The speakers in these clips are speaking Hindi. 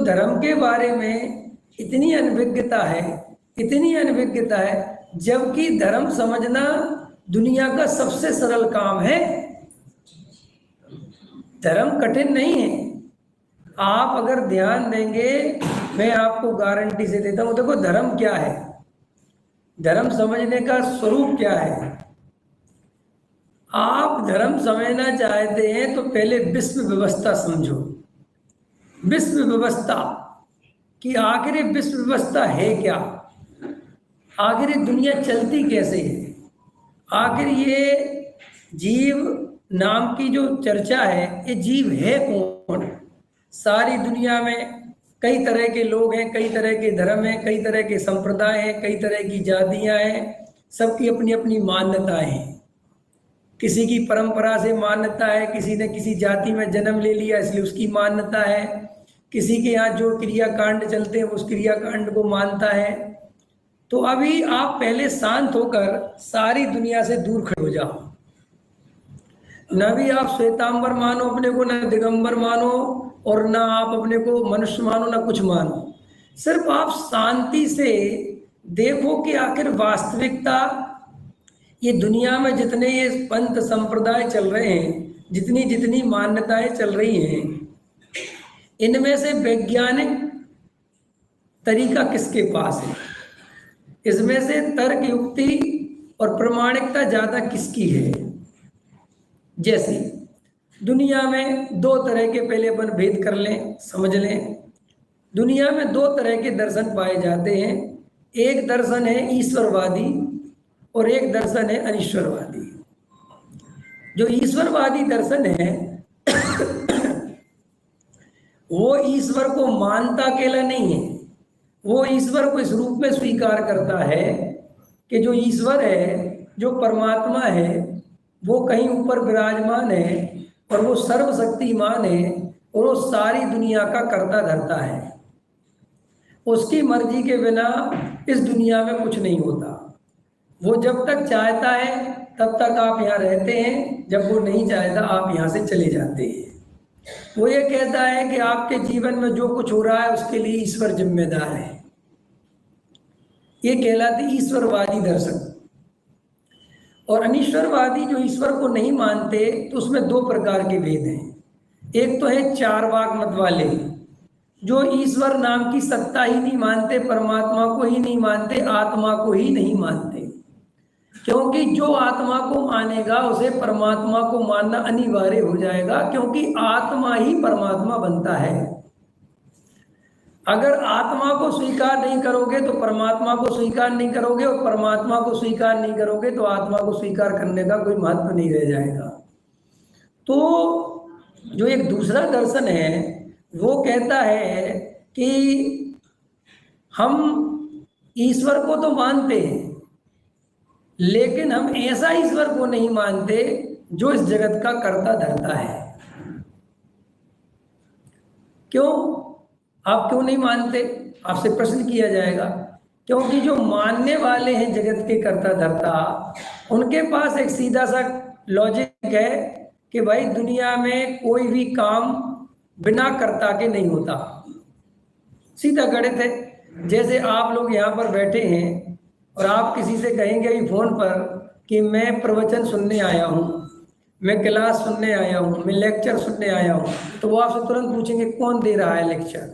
धर्म के बारे में इतनी अनभिज्ञता है, इतनी अनभिज्ञता है, जबकि धर्म समझना दुनिया का सबसे सरल काम है। धर्म कठिन नहीं है। आप अगर ध्यान देंगे, मैं आपको गारंटी से देता हूं, देखो धर्म क्या है, धर्म समझने का स्वरूप क्या है। आप धर्म समझना चाहते हैं तो पहले विश्व व्यवस्था समझो। विश्व व्यवस्था कि आखिर विश्व व्यवस्था है क्या, आखिर दुनिया चलती कैसे है, आखिर ये जीव नाम की जो चर्चा है, ये जीव है कौन। सारी दुनिया में कई तरह के लोग हैं, कई तरह के धर्म हैं, कई तरह के संप्रदाय हैं, कई तरह की जातियां हैं, सबकी अपनी अपनी मान्यताएं हैं। किसी की परंपरा से मान्यता है, किसी ने किसी जाति में जन्म ले लिया इसलिए उसकी मान्यता है, किसी के यहाँ जो क्रियाकांड चलते हैं उस क्रियाकांड को मानता है। तो अभी आप पहले शांत होकर सारी दुनिया से दूर खड़े हो जाओ। न भी आप श्वेतांबर मानो अपने को, न दिगंबर मानो, और ना आप अपने को मनुष्य मानो, ना कुछ मानो। सिर्फ आप शांति से देखो कि आखिर वास्तविकता ये दुनिया में जितने ये पंथ संप्रदाय चल रहे हैं, जितनी जितनी मान्यताएं चल रही हैं, इनमें से वैज्ञानिक तरीका किसके पास है, इसमें से तर्क युक्ति और प्रमाणिकता ज्यादा किसकी है। जैसे दुनिया में दो तरह के, पहले अपन भेद कर लें, समझ लें। दुनिया में दो तरह के दर्शन पाए जाते हैं। एक दर्शन है ईश्वरवादी और एक दर्शन है अनीश्वरवादी। जो ईश्वरवादी दर्शन है वो ईश्वर को मानता अकेला नहीं है, वो ईश्वर को इस रूप में स्वीकार करता है कि जो ईश्वर है, जो परमात्मा है, वो कहीं ऊपर विराजमान है और वो सर्वशक्तिमान है और वो सारी दुनिया का कर्ता धर्ता है। उसकी मर्जी के बिना इस दुनिया में कुछ नहीं होता। वो जब तक चाहता है तब तक आप यहाँ रहते हैं, जब वो नहीं चाहता आप यहाँ से चले जाते हैं। वो ये कहता है कि आपके जीवन में जो कुछ हो रहा है उसके लिए ईश्वर जिम्मेदार है। ये कहलाती ईश्वरवादी दर्शन। और अनीश्वरवादी जो ईश्वर को नहीं मानते, तो उसमें दो प्रकार के भेद हैं। एक तो है चारवाक मत वाले, जो ईश्वर नाम की सत्ता ही नहीं मानते, परमात्मा को ही नहीं मानते, आत्मा को ही नहीं मानते। क्योंकि जो आत्मा को मानेगा उसे परमात्मा को मानना अनिवार्य हो जाएगा, क्योंकि आत्मा ही परमात्मा बनता है। अगर आत्मा को स्वीकार नहीं करोगे तो परमात्मा को स्वीकार नहीं करोगे, और परमात्मा को स्वीकार नहीं करोगे तो आत्मा को स्वीकार करने का कोई महत्व नहीं रह जाएगा। तो जो एक दूसरा दर्शन है वो कहता है कि हम ईश्वर को तो मानते हैं, लेकिन हम ऐसा ईश्वर को नहीं मानते जो इस जगत का कर्ता धर्ता है। क्यों? आप क्यों नहीं मानते? आपसे प्रश्न किया जाएगा। क्योंकि जो मानने वाले हैं जगत के कर्ता धर्ता, उनके पास एक सीधा सा लॉजिक है कि भाई दुनिया में कोई भी काम बिना कर्ता के नहीं होता। सीधा गणित है। जैसे आप लोग यहाँ पर बैठे हैं और आप किसी से कहेंगे अभी फोन पर कि मैं प्रवचन सुनने आया हूँ, मैं क्लास सुनने आया हूँ, मैं लेक्चर सुनने आया हूँ, तो वो आपसे तुरंत पूछेंगे कौन दे रहा है लेक्चर।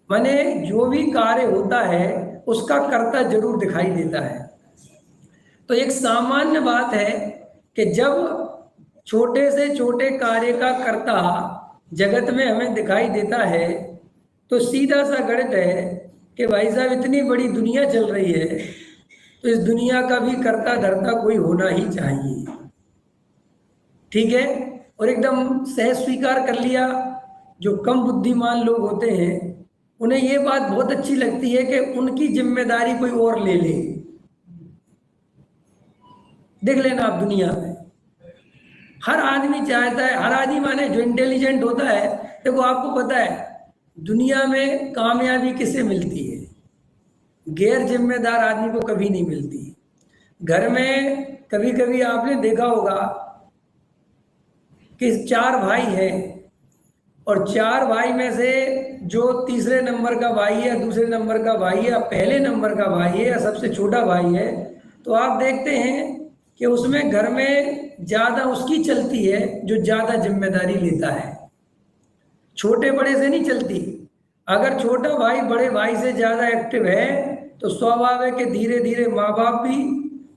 माने जो भी कार्य होता है उसका कर्ता जरूर दिखाई देता है। तो एक सामान्य बात है कि जब छोटे से छोटे कार्य का कर्ता जगत में हमें दिखाई देता है, तो सीधा सा गणित है कि भाई साहब इतनी बड़ी दुनिया चल रही है तो इस दुनिया का भी कर्ता धर्ता कोई होना ही चाहिए। ठीक है? और एकदम सहज स्वीकार कर लिया। जो कम बुद्धिमान लोग होते हैं उन्हें ये बात बहुत अच्छी लगती है कि उनकी जिम्मेदारी कोई और ले ले। देख लेना आप दुनिया में हर आदमी चाहता है, हर आदमी माने जो इंटेलिजेंट होता है, देखो आपको पता है दुनिया में कामयाबी किसे मिलती है? गैर जिम्मेदार आदमी को कभी नहीं मिलती। घर में कभी कभी आपने देखा होगा कि 4 भाई हैं और 4 भाई में से जो तीसरे नंबर का भाई है, दूसरे नंबर का भाई है, पहले नंबर का भाई है या सबसे छोटा भाई है, तो आप देखते हैं कि उसमें घर में ज्यादा उसकी चलती है जो ज्यादा जिम्मेदारी लेता है, छोटे बड़े से नहीं चलती। अगर छोटा भाई बड़े भाई से ज्यादा एक्टिव है तो स्वाभाविक है कि धीरे धीरे माँ बाप भी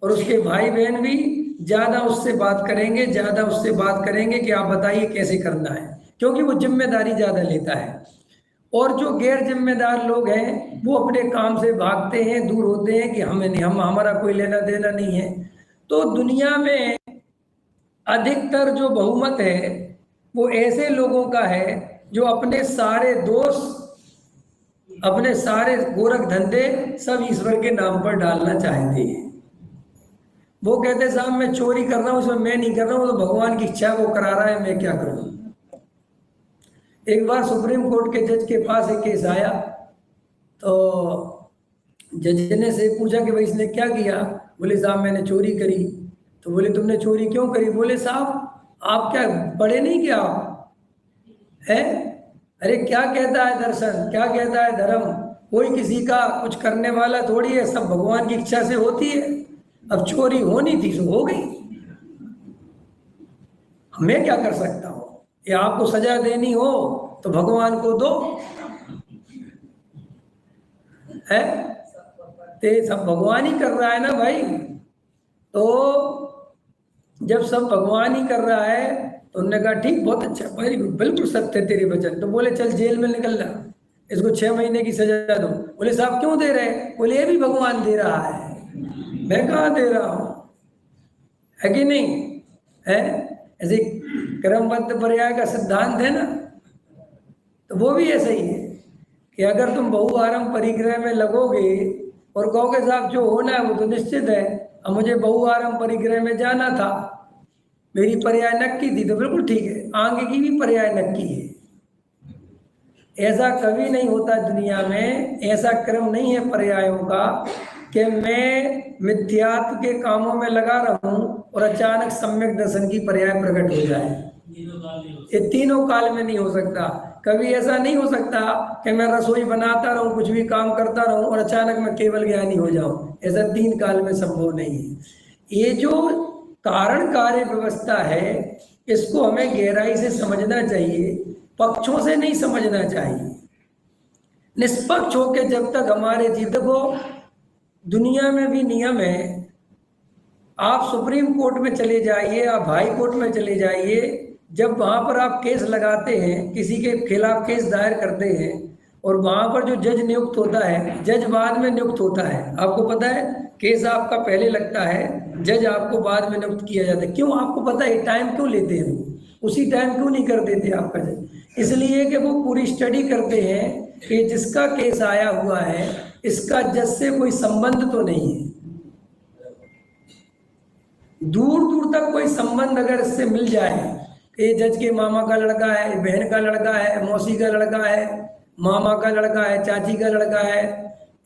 और उसके भाई बहन भी ज्यादा उससे बात करेंगे, ज्यादा उससे बात करेंगे कि आप बताइए कैसे करना है, क्योंकि वो जिम्मेदारी ज्यादा लेता है। और जो गैर जिम्मेदार लोग हैं वो अपने काम से भागते हैं, दूर होते हैं कि हमें नहीं, हम हमारा कोई लेना देना नहीं है। तो दुनिया में अधिकतर जो बहुमत है वो ऐसे लोगों का है जो अपने सारे दोस्त, अपने सारे गोरख धंधे सब ईश्वर के नाम पर डालना चाहते हैं। वो कहते साहब मैं चोरी कर रहा हूँ, उसमें मैं नहीं कर रहा हूँ, तो भगवान की इच्छा वो करा रहा है, मैं क्या करूँ। एक बार सुप्रीम कोर्ट के जज के पास एक केस आया, तो जज ने से पूछा कि भाई इसने क्या किया। बोले साहब मैंने चोरी करी। तो बोले तुमने चोरी क्यों करी। बोले साहब आप क्या पढ़े नहीं क्या आप है, अरे क्या कहता है दर्शन, क्या कहता है धर्म, कोई किसी का कुछ करने वाला थोड़ी है, सब भगवान की इच्छा से होती है। अब चोरी होनी थी तो हो गई, मैं क्या कर सकता हूँ, या आपको सजा देनी हो तो भगवान को दो, है ते सब भगवान ही कर रहा है ना भाई। तो जब सब भगवान ही कर रहा है तो उन्होंने कहा ठीक, बहुत अच्छा, वेरी गुड, बिल्कुल सत्य तेरे वचन। तो बोले चल जेल में निकल जा, इसको 6 महीने की सजा दो। बोले साहब क्यों दे रहे। बोले ये भी भगवान दे रहा है, मैं कहाँ दे रहा हूँ, है कि नहीं है। ऐसे क्रमबद्ध पर्याय का सिद्धांत है ना, तो वो भी ऐसा ही है कि अगर तुम बहुआरम परिग्रह में लगोगे और कहोगे साहब जो होना है वो तो निश्चित है, अब मुझे बहुआरम परिग्रह में जाना था, मेरी पर्याय नक्की थी, तो बिल्कुल ठीक है, आगे की भी पर्याय नक्की है। ऐसा कभी नहीं होता दुनिया में, ऐसा क्रम नहीं है पर्यायों का कि मैं मिथ्यात्व के कामों में लगा रहूं और अचानक सम्यक दर्शन की पर्याय प्रकट हो जाए। ये तीनों काल में नहीं हो सकता। कभी ऐसा नहीं हो सकता कि मैं रसोई बनाता रहूं, कुछ भी काम करता रहूं और अचानक मैं केवल ज्ञानी हो जाऊं, ऐसा 3 काल में संभव नहीं है। ये जो कारण कार्य व्यवस्था है इसको हमें गहराई से समझना चाहिए, पक्षों से नहीं समझना चाहिए। निष्पक्ष होकर जब तक हमारे जीवन को, दुनिया में भी नियम है, आप सुप्रीम कोर्ट में चले जाइए, आप हाई कोर्ट में चले जाइए, जब वहां पर आप केस लगाते हैं, किसी के खिलाफ केस दायर करते हैं और वहां पर जो जज नियुक्त होता है, जज बाद में नियुक्त होता है, आपको पता है केस आपका पहले लगता है, जज आपको बाद में नियुक्त किया जाता है। क्यों, आपको पता है टाइम क्यों लेते हैं, उसी टाइम क्यों नहीं कर देते आपका जज। इसलिए कि वो पूरी स्टडी करते हैं कि जिसका केस आया हुआ है इसका जज से कोई संबंध तो नहीं है, दूर दूर तक कोई संबंध अगर इससे मिल जाए, ये जज के मामा का लड़का है, बहन का लड़का है, मौसी का लड़का है, मामा का लड़का है, चाची का लड़का है,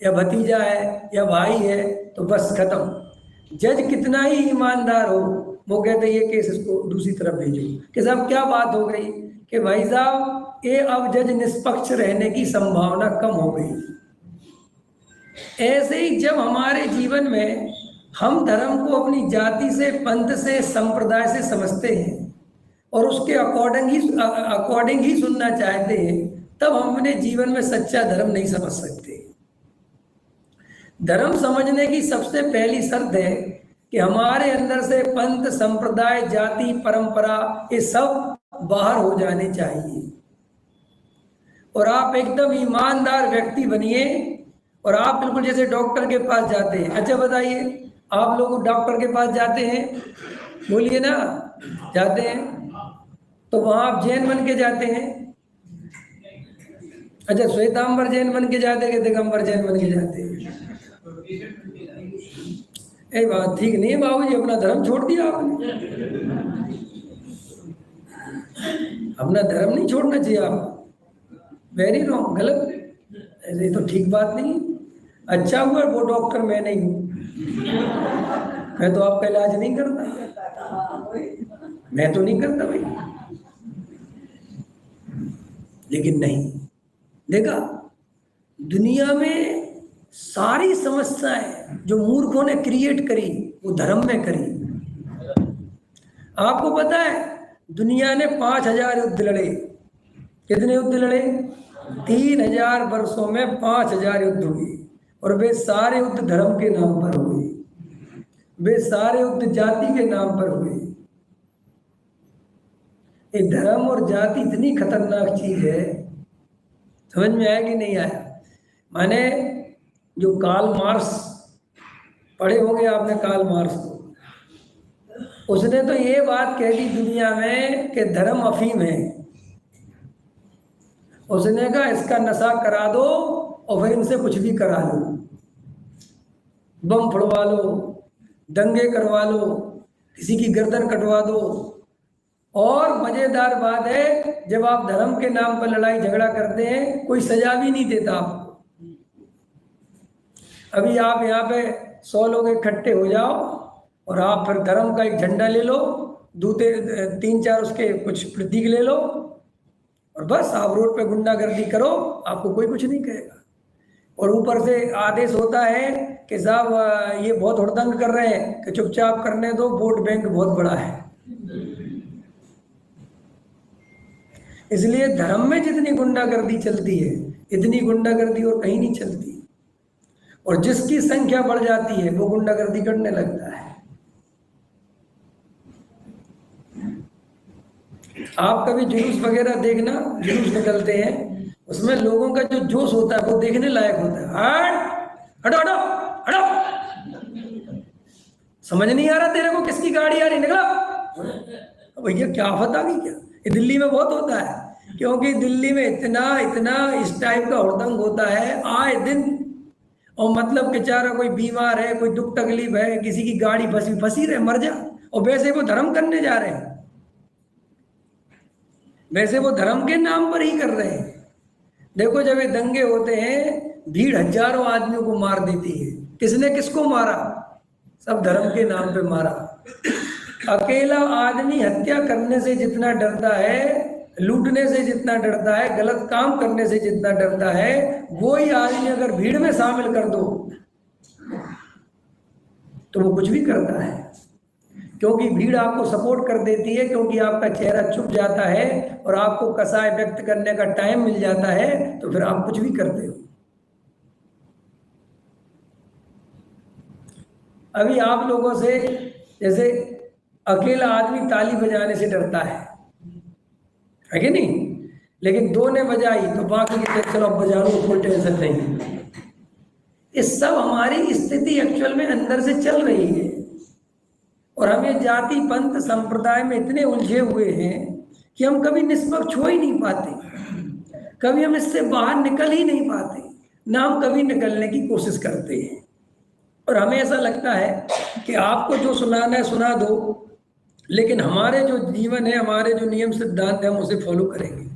या भतीजा है या भाई है, तो बस खत्म। जज कितना ही ईमानदार हो वो कहते ये केस इसको दूसरी तरफ भेजो कि साहब क्या बात हो गई, कि भाई साहब ये अब जज निष्पक्ष रहने की संभावना कम हो गई। ऐसे ही जब हमारे जीवन में हम धर्म को अपनी जाति से, पंथ से, संप्रदाय से समझते हैं और उसके अकॉर्डिंग ही सुनना चाहते हैं, तब हम अपने जीवन में सच्चा धर्म नहीं समझ सकते। धर्म समझने की सबसे पहली शर्त है कि हमारे अंदर से पंथ, संप्रदाय, जाति, परंपरा ये सब बाहर हो जाने चाहिए और आप एकदम ईमानदार व्यक्ति बनिए। और आप बिल्कुल जैसे डॉक्टर के पास जाते हैं, अच्छा बताइए आप लोग डॉक्टर के पास जाते हैं, बोलिए ना, जाते हैं, तो वहां आप जैन बन के जाते हैं, अच्छा श्वेतांबर जैन बन के जाते हैं कि दिगंबर जैन बन के जाते हैं। ए बात ठीक नहीं है बाबूजी, अपना धर्म छोड़ दिया आपने, अपना धर्म नहीं छोड़ना चाहिए आप, वेरी रॉन्ग, गलत, ऐसे तो ठीक बात नहीं। अच्छा हुआ वो डॉक्टर मैं नहीं हूँ, मैं तो आपका इलाज नहीं करता, मैं तो नहीं करता भाई। लेकिन नहीं, देखा, दुनिया में सारी समस्याएं जो मूर्खों ने क्रिएट करी वो धर्म में करी। आपको पता है दुनिया ने 5000 युद्ध लड़े। कितने युद्ध लड़े? 3000 वर्षों में 5000 युद्ध हुए, और वे सारे युद्ध धर्म के नाम पर हुए, वे सारे युद्ध जाति के नाम पर हुए। ये धर्म और जाति इतनी खतरनाक चीज है, समझ में आया कि नहीं आया? माने जो कार्ल मार्क्स, पढ़े होंगे आपने कार्ल मार्क्स को, उसने तो ये बात कह दी दुनिया में कि धर्म अफीम है। उसने कहा इसका नशा करा दो और फिर इनसे कुछ भी करा लो, बम फोड़वा लो, दंगे करवा लो, किसी की गर्दन कटवा दो। और मजेदार बात है, जब आप धर्म के नाम पर लड़ाई झगड़ा करते हैं कोई सजा भी नहीं देता आपको। अभी आप यहाँ पे 100 लोग इकट्ठे हो जाओ और आप फिर धर्म का एक झंडा ले लो, दूसरे 3-4 उसके कुछ प्रतीक ले लो, और बस आप रोड पे गुंडागर्दी करो, आपको कोई कुछ नहीं कहेगा। और ऊपर से आदेश होता है कि साहब ये बहुत हुड़दंग कर रहे हैं कि चुपचाप करने दो, वोट बैंक बहुत बड़ा है। इसलिए धर्म में जितनी गुंडागर्दी चलती है इतनी गुंडागर्दी और कहीं नहीं चलती, और जिसकी संख्या बढ़ जाती है वो गुंडागर्दी करने लगता है। आप कभी जुलूस वगैरह देखना, जुलूस निकलते हैं उसमें लोगों का जो जोश होता है वो देखने लायक होता है। हटो हटो हटो, समझ नहीं आ रहा तेरे को किसकी गाड़ी आ रही, निकला। भैया क्या आफत आ गई क्या? ये दिल्ली में बहुत होता है, क्योंकि दिल्ली में इतना इतना इस टाइप का हुड़दंग होता है आए दिन। और मतलब बेचारा कोई बीमार है, कोई दुख तकलीफ है, किसी की गाड़ी फंसी रहे, मर जा, और वैसे वो धर्म करने जा रहे हैं, वैसे वो धर्म के नाम पर ही कर रहे हैं। देखो जब ये दंगे होते हैं भीड़ हजारों आदमियों को मार देती है। किसने किसको मारा? सब धर्म के नाम पे मारा। अकेला आदमी हत्या करने से जितना डरता है, लूटने से जितना डरता है, गलत काम करने से जितना डरता है, वही आदमी अगर भीड़ में शामिल कर दो तो वो कुछ भी करता है, क्योंकि भीड़ आपको सपोर्ट कर देती है, क्योंकि आपका चेहरा छुप जाता है और आपको कसाय व्यक्त करने का टाइम मिल जाता है, तो फिर आप कुछ भी करते हो। अभी आप लोगों से जैसे अकेला आदमी ताली बजाने से डरता है कि नहीं? लेकिन 2 ने बजाई तो बाकी के चलो अब बजा लो, कोई टेंशन नहीं। ये सब हमारी स्थिति एक्चुअल में अंदर से चल रही है, और हम ये जाति पंथ संप्रदाय में इतने उलझे हुए हैं कि हम कभी निष्पक्ष हो ही नहीं पाते, कभी हम इससे बाहर निकल ही नहीं पाते, ना हम कभी निकलने की कोशिश करते हैं। और हमें ऐसा लगता है कि आपको जो सुनाना है सुना दो, लेकिन हमारे जो जीवन है, हमारे जो नियम सिद्धांत है, हम उसे फॉलो करेंगे।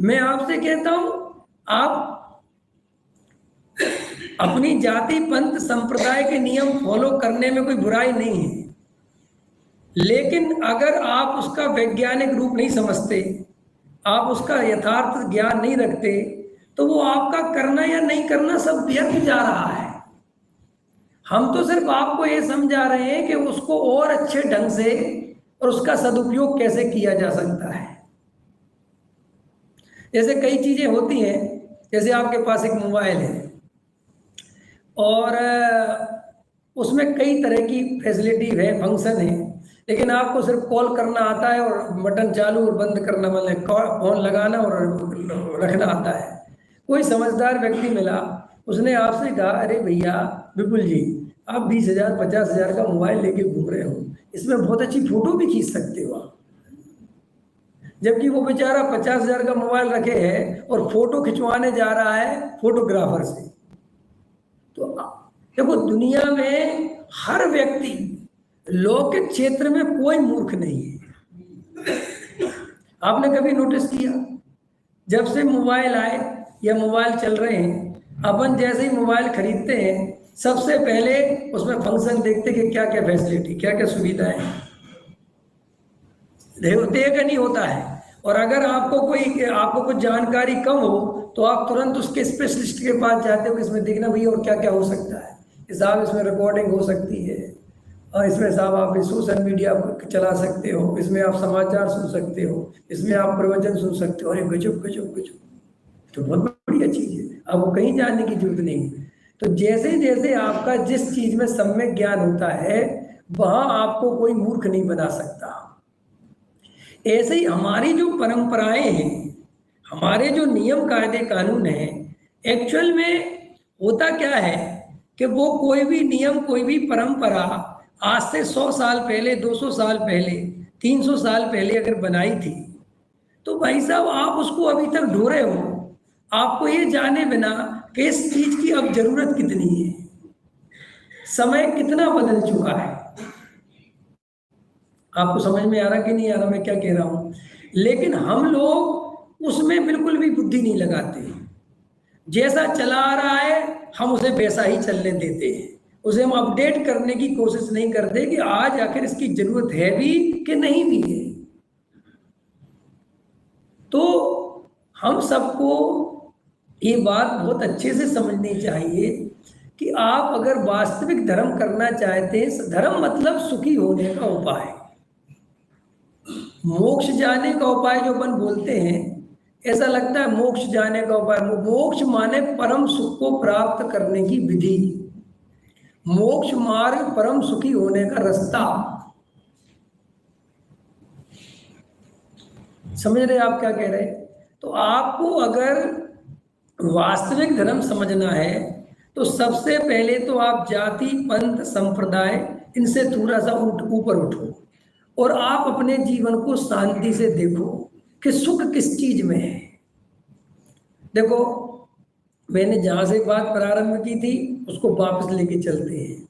मैं आपसे कहता हूं, आप अपनी जाति पंथ संप्रदाय के नियम फॉलो करने में कोई बुराई नहीं है, लेकिन अगर आप उसका वैज्ञानिक रूप नहीं समझते, आप उसका यथार्थ ज्ञान नहीं रखते, तो वो आपका करना या नहीं करना सब व्यर्थ जा रहा है। हम तो सिर्फ आपको ये समझा रहे हैं कि उसको और अच्छे ढंग से और उसका सदुपयोग कैसे किया जा सकता है। जैसे कई चीजें होती हैं, जैसे आपके पास एक मोबाइल है और उसमें कई तरह की फैसिलिटी है, फंक्शन है, लेकिन आपको सिर्फ कॉल करना आता है और बटन चालू और बंद करना, मतलब फोन लगाना और रखना आता है। कोई समझदार व्यक्ति मिला, उसने आपसे कहा, अरे भैया विपुल जी, आप 20,000 50,000 का मोबाइल लेके घूम रहे हो, इसमें बहुत अच्छी फोटो भी खींच सकते हो आप। जबकि वो बेचारा 50,000 का मोबाइल रखे है और फोटो खिंचवाने जा रहा है फोटोग्राफर से। तो देखो दुनिया में हर व्यक्ति, लौकिक क्षेत्र में कोई मूर्ख नहीं है। आपने कभी नोटिस किया, जब से मोबाइल आए या मोबाइल चल रहे हैं, अपन जैसे ही मोबाइल खरीदते हैं सबसे पहले उसमें फंक्शन देखते कि क्या क्या फैसिलिटी, क्या क्या सुविधाएं देख नहीं होता है। और अगर आपको कुछ जानकारी कम हो तो आप तुरंत उसके स्पेशलिस्ट के पास जाते हो कि इसमें देखना भैया और क्या क्या हो सकता है, साहब इसमें रिकॉर्डिंग हो सकती है, और इसमें साहब आप सोशल मीडिया चला सकते हो, इसमें आप समाचार सुन सकते हो, इसमें आप प्रवचन सुन सकते हो। अरे गजब गजब गजब, तो बहुत बढ़िया चीज़ है, आपको कहीं जाने की जरूरत नहीं। तो जैसे जैसे आपका जिस चीज़ में सम्यक ज्ञान होता है वहाँ आपको कोई मूर्ख नहीं बना सकता। ऐसे ही हमारी जो परंपराएं हैं, हमारे जो नियम कायदे कानून हैं, एक्चुअल में होता क्या है कि वो कोई भी नियम, कोई भी परंपरा आज से 100 साल पहले, 200 साल पहले, 300 साल पहले अगर बनाई थी, तो भाई साहब आप उसको अभी तक ढो रहे हो, आपको ये जाने बिना कि इस चीज की अब जरूरत कितनी है, समय कितना बदल चुका है। आपको समझ में आ रहा कि नहीं आ रहा मैं क्या कह रहा हूं? लेकिन हम लोग उसमें बिल्कुल भी बुद्धि नहीं लगाते, जैसा चला आ रहा है हम उसे वैसा ही चलने देते हैं, उसे हम अपडेट करने की कोशिश नहीं करते कि आज आखिर इसकी जरूरत है भी कि नहीं भी है। तो हम सबको ये बात बहुत अच्छे से समझनी चाहिए कि आप अगर वास्तविक धर्म करना चाहते हैं, धर्म मतलब सुखी होने का उपाय, मोक्ष जाने का उपाय जो अपन बोलते हैं, ऐसा लगता है मोक्ष जाने का उपाय, मोक्ष माने परम सुख को प्राप्त करने की विधि, मोक्ष मार्ग परम सुखी होने का रास्ता। समझ रहे आप क्या कह रहे हैं? तो आपको अगर वास्तविक धर्म समझना है तो सबसे पहले तो आप जाति, पंथ, संप्रदाय इनसे थोड़ा सा ऊपर उठो और आप अपने जीवन को शांति से देखो कि सुख किस चीज में है। देखो, मैंने जहां से बात प्रारंभ की थी उसको वापस लेके चलते हैं।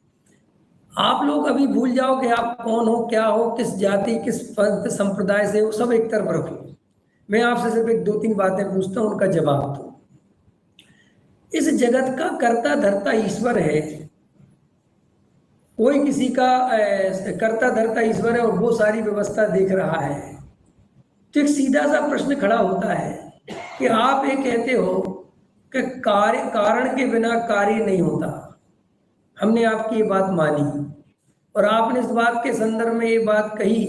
आप लोग अभी भूल जाओ कि आप कौन हो, क्या हो, किस जाति, किस पंथ, संप्रदाय से हो, सब एक तरफ रखो। मैं आपसे सिर्फ एक 2-3 बातें पूछता हूं, उनका जवाब दो। इस जगत का कर्ता धर्ता ईश्वर है, कोई किसी का कर्ता धर्ता ईश्वर है और वो सारी व्यवस्था देख रहा है। तो एक सीधा सा प्रश्न खड़ा होता है कि आप ये कहते हो कि कारण के बिना कार्य नहीं होता। हमने आपकी ये बात मानी और आपने इस बात के संदर्भ में ये बात कही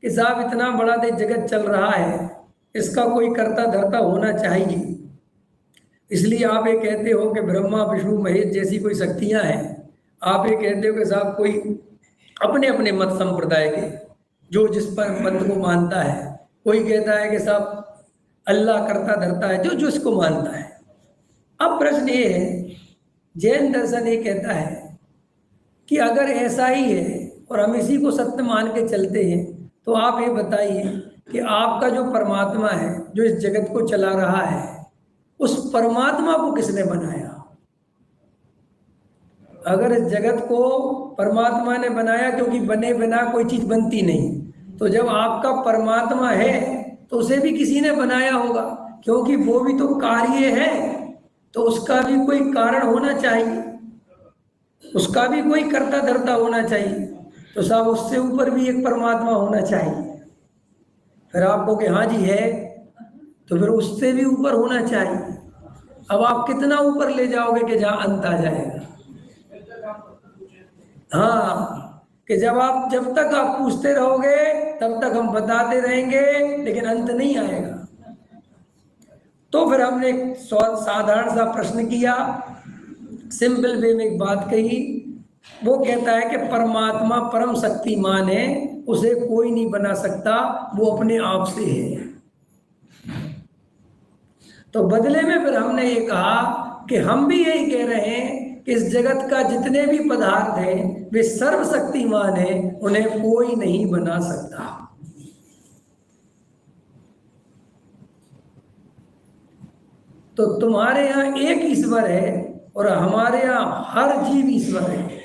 कि साहब इतना बड़ा जगत चल रहा है, इसका कोई कर्ता धर्ता होना चाहिए। इसलिए आप ये कहते हो कि ब्रह्मा, विष्णु, महेश जैसी कोई शक्तियां हैं। आप ये कहते हो कि साहब कोई अपने अपने मत संप्रदाय के जो जिस पर मत को मानता है, कोई कहता है कि साहब अल्लाह करता धरता है, जो जो इसको मानता है। अब प्रश्न ये है, जैन दर्शन ये कहता है कि अगर ऐसा ही है और हम इसी को सत्य मान के चलते हैं, तो आप ये बताइए कि आपका जो परमात्मा है, जो इस जगत को चला रहा है, उस परमात्मा को किसने बनाया? अगर इस जगत को परमात्मा ने बनाया, क्योंकि बने बिना कोई चीज बनती नहीं, तो जब आपका परमात्मा है तो उसे भी किसी ने बनाया होगा, क्योंकि वो भी तो कार्य है, तो उसका भी कोई कारण होना चाहिए, उसका भी कोई कर्ता धर्ता होना चाहिए। तो साहब उससे ऊपर भी एक परमात्मा होना चाहिए। फिर आप कहोगे हाँ जी है, तो फिर उससे भी ऊपर होना चाहिए। अब आप कितना ऊपर ले जाओगे कि जहां अंत आ जाएगा? हाँ, कि जब तक आप पूछते रहोगे तब तक हम बताते रहेंगे, लेकिन अंत नहीं आएगा। तो फिर हमने एक साधारण सा प्रश्न किया, सिंपल वे में एक बात कही। वो कहता है कि परमात्मा परम शक्तिमान है, उसे कोई नहीं बना सकता, वो अपने आप से है। तो बदले में फिर हमने ये कहा कि हम भी यही कह रहे हैं कि इस जगत का जितने भी पदार्थ हैं वे सर्वशक्तिमान हैं, उन्हें कोई नहीं बना सकता। तो तुम्हारे यहाँ एक ईश्वर है और हमारे यहाँ हर जीव ईश्वर है।